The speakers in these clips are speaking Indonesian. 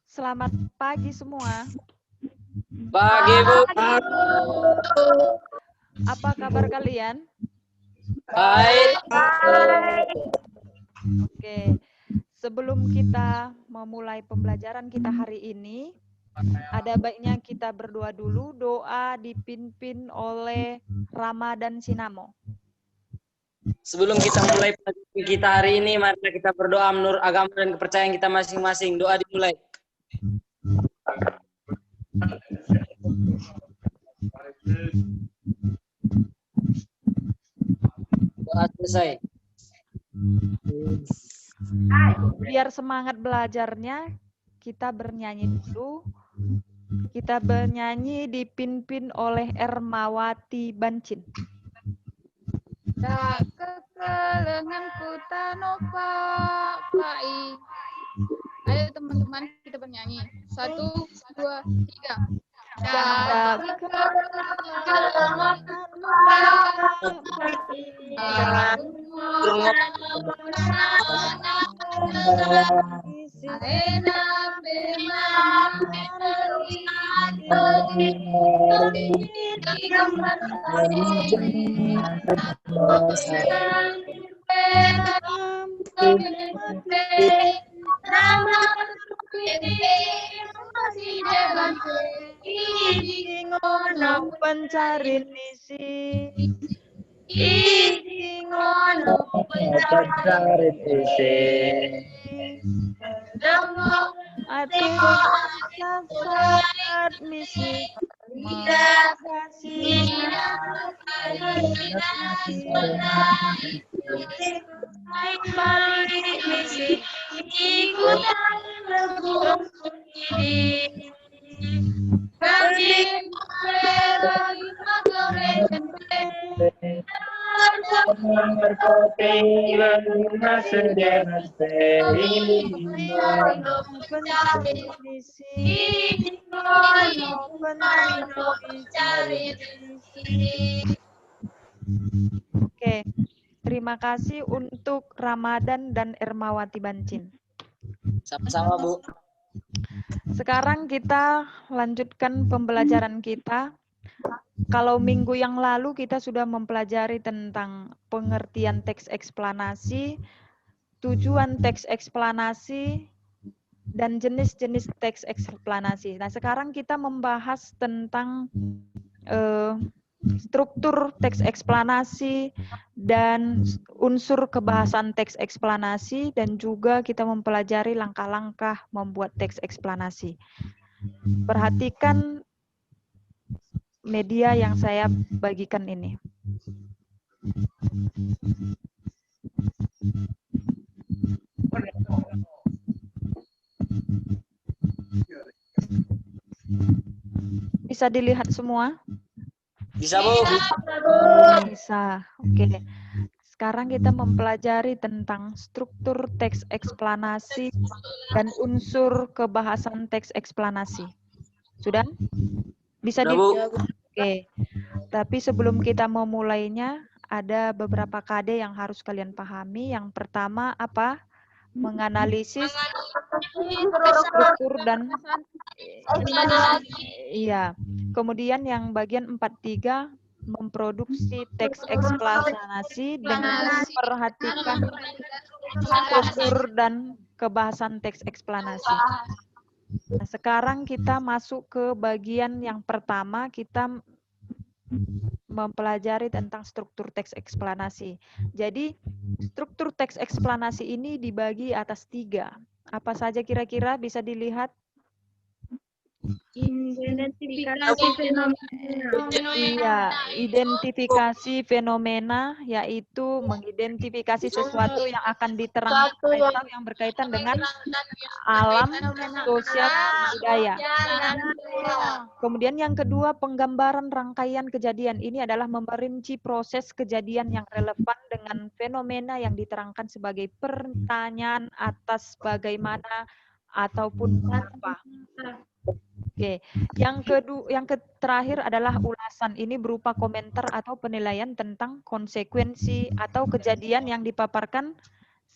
Selamat pagi semua. Pagi, Bu. Apa kabar kalian? Baik. Oke. Sebelum kita memulai pembelajaran kita hari ini, ada baiknya kita berdoa dulu. Doa dipimpin oleh Ramadan Sinamo. Sebelum kita mulai pelajaran kita hari ini, mari kita berdoa menurut agama dan kepercayaan kita masing-masing. Doa dimulai. Doa selesai. Biar semangat belajarnya, kita bernyanyi dulu. Kita bernyanyi dipimpin oleh Ermawati Bancin. Tak kekelenganku tanpa pai. Ayo teman-teman kita bernyanyi. 1, 2, 3. Tak kekelenganku pencari misi. Hati saat misi Oke, terima kasih untuk Ramadan dan Ermawati Bancin. Sama-sama, Bu. Sekarang kita lanjutkan pembelajaran kita. Kalau minggu yang lalu kita sudah mempelajari tentang pengertian teks eksplanasi, tujuan teks eksplanasi, dan jenis-jenis teks eksplanasi. Nah, sekarang kita membahas tentang struktur teks eksplanasi dan unsur kebahasan teks eksplanasi, dan juga kita mempelajari langkah-langkah membuat teks eksplanasi. Perhatikan media yang saya bagikan ini. Bisa dilihat semua? Bisa, Bu. Bisa. Oke. Sekarang kita mempelajari tentang struktur teks eksplanasi dan unsur kebahasan teks eksplanasi. Sudah? Bisa Sudah, Bu. Oke. Tapi sebelum kita memulainya, ada beberapa KD yang harus kalian pahami. Yang pertama apa? Menganalisis struktur dan iya. Kemudian yang bagian 4.3 memproduksi teks eksplanasi dengan memperhatikan struktur dan kebahasan teks eksplanasi. Nah, sekarang kita masuk ke bagian yang pertama, kita mempelajari tentang struktur teks eksplanasi. Jadi, struktur teks eksplanasi ini dibagi atas 3. Apa saja kira-kira bisa dilihat? Identifikasi fenomena. Iya, identifikasi fenomena, yaitu mengidentifikasi sesuatu yang akan diterangkan atau yang berkaitan dengan alam, sosial, budaya. Kemudian yang kedua, penggambaran rangkaian kejadian. Ini adalah memperinci proses kejadian yang relevan dengan fenomena yang diterangkan sebagai pertanyaan atas bagaimana ataupun apa. Oke, yang terakhir adalah ulasan. Ini berupa komentar atau penilaian tentang konsekuensi atau kejadian yang dipaparkan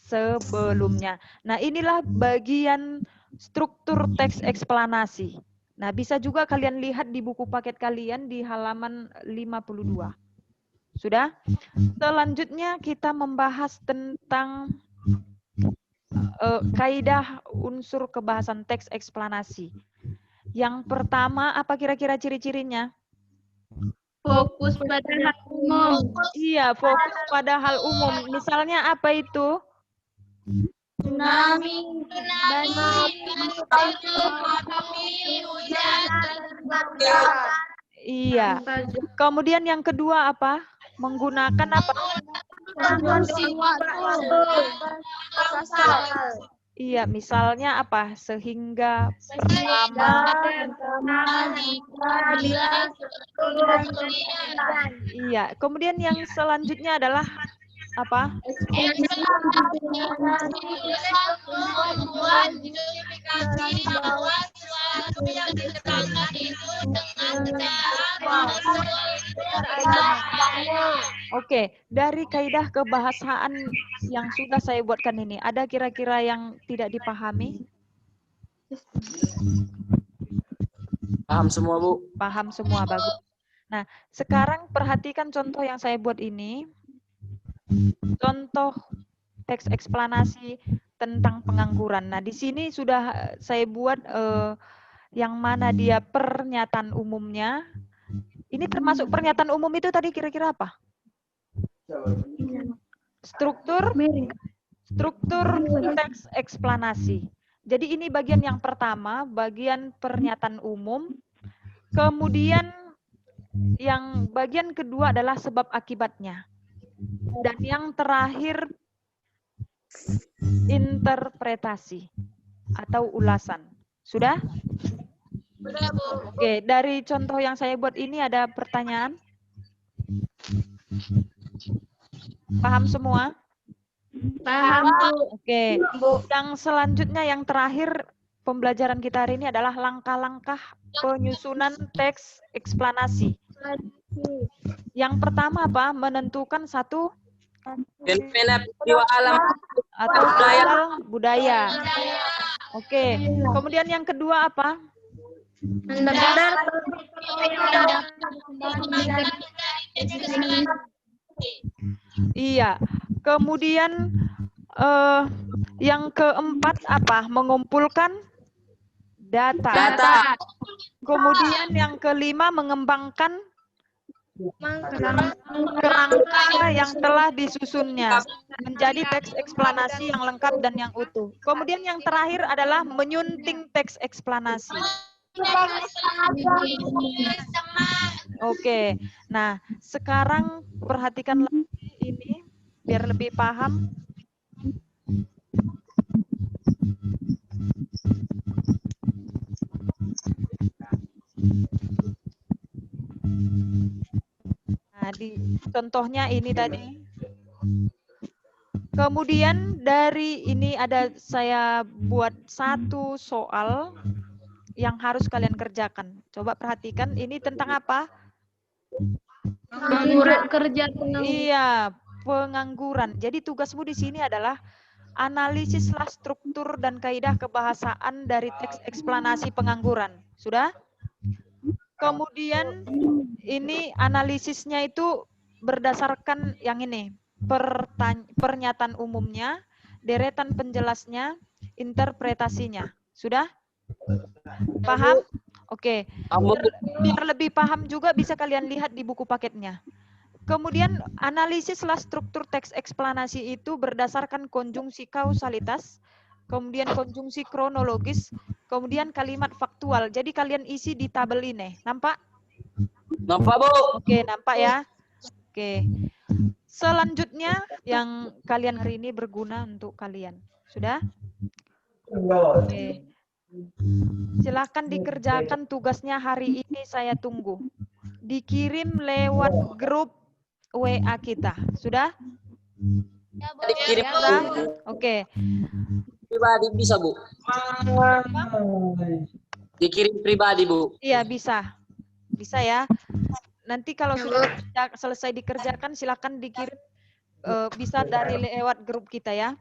sebelumnya. Nah, inilah bagian struktur teks eksplanasi. Nah, bisa juga kalian lihat di buku paket kalian di halaman 52. Sudah? Selanjutnya kita membahas tentang kaidah unsur kebahasan teks eksplanasi. Yang pertama, apa kira-kira ciri-cirinya? Fokus pada hal umum. Iya, fokus pada hal umum. Misalnya apa itu? Tsunami, Iya. Kemudian yang kedua apa? Menggunakan apa? kondisi waktu. Iya, misalnya apa? Sehingga, pertama. Iya. Kemudian yang selanjutnya adalah apa? Oke, dari kaidah kebahasaan yang sudah saya buatkan ini, ada kira-kira yang tidak dipahami? Paham semua, Bu. Paham semua, bagus. Nah, sekarang perhatikan contoh yang saya buat ini. Contoh teks eksplanasi tentang pengangguran. Nah, di sini sudah saya buat yang mana dia pernyataan umumnya. Ini termasuk pernyataan umum itu tadi kira-kira apa? Struktur teks eksplanasi. Jadi ini bagian yang pertama, bagian pernyataan umum. Kemudian yang bagian kedua adalah sebab akibatnya. Dan yang terakhir interpretasi atau ulasan. Sudah? Sudah, Bu. Oke, dari contoh yang saya buat ini ada pertanyaan? Paham semua? Paham, Bu. Oke, yang selanjutnya yang terakhir pembelajaran kita hari ini adalah langkah-langkah penyusunan teks eksplanasi. Yang pertama apa? Menentukan satu Fenomena peristiwa alam atau budaya. Oke, kemudian yang kedua apa? Iya. Kemudian yang keempat apa? Mengumpulkan data. Kemudian yang kelima mengembangkan kerangka yang telah disusunnya menjadi teks eksplanasi yang lengkap dan yang utuh. Kemudian yang terakhir adalah menyunting teks eksplanasi. Oke, nah sekarang perhatikan lagi ini biar lebih paham. Nah, di contohnya ini tadi. Kemudian dari ini ada saya buat satu soal yang harus kalian kerjakan. Coba perhatikan ini tentang apa? Kerja Iya, pengangguran. Jadi tugasmu di sini adalah analisislah struktur dan kaidah kebahasaan dari teks eksplanasi pengangguran. Sudah? Kemudian ini analisisnya itu berdasarkan yang ini. Pernyataan umumnya, deretan penjelasnya, interpretasinya. Sudah? Paham? Oke. Biar lebih paham juga bisa kalian lihat di buku paketnya. Kemudian analisislah struktur teks eksplanasi itu berdasarkan konjungsi kausalitas, kemudian konjungsi kronologis, kemudian kalimat faktual. Jadi kalian isi di tabel ini. Nampak? Nampak, Bu? Oke, nampak ya? Oke. Selanjutnya yang kalian hari ini berguna untuk kalian. Sudah? Oke. Silakan dikerjakan tugasnya hari ini, saya tunggu. Dikirim lewat grup WA kita. Sudah? Dikirim Oke. pribadi bisa, Bu? Dikirim pribadi, Bu? Iya, bisa. Bisa ya. Nanti kalau sudah selesai dikerjakan, silakan dikirim bisa dari lewat grup kita ya.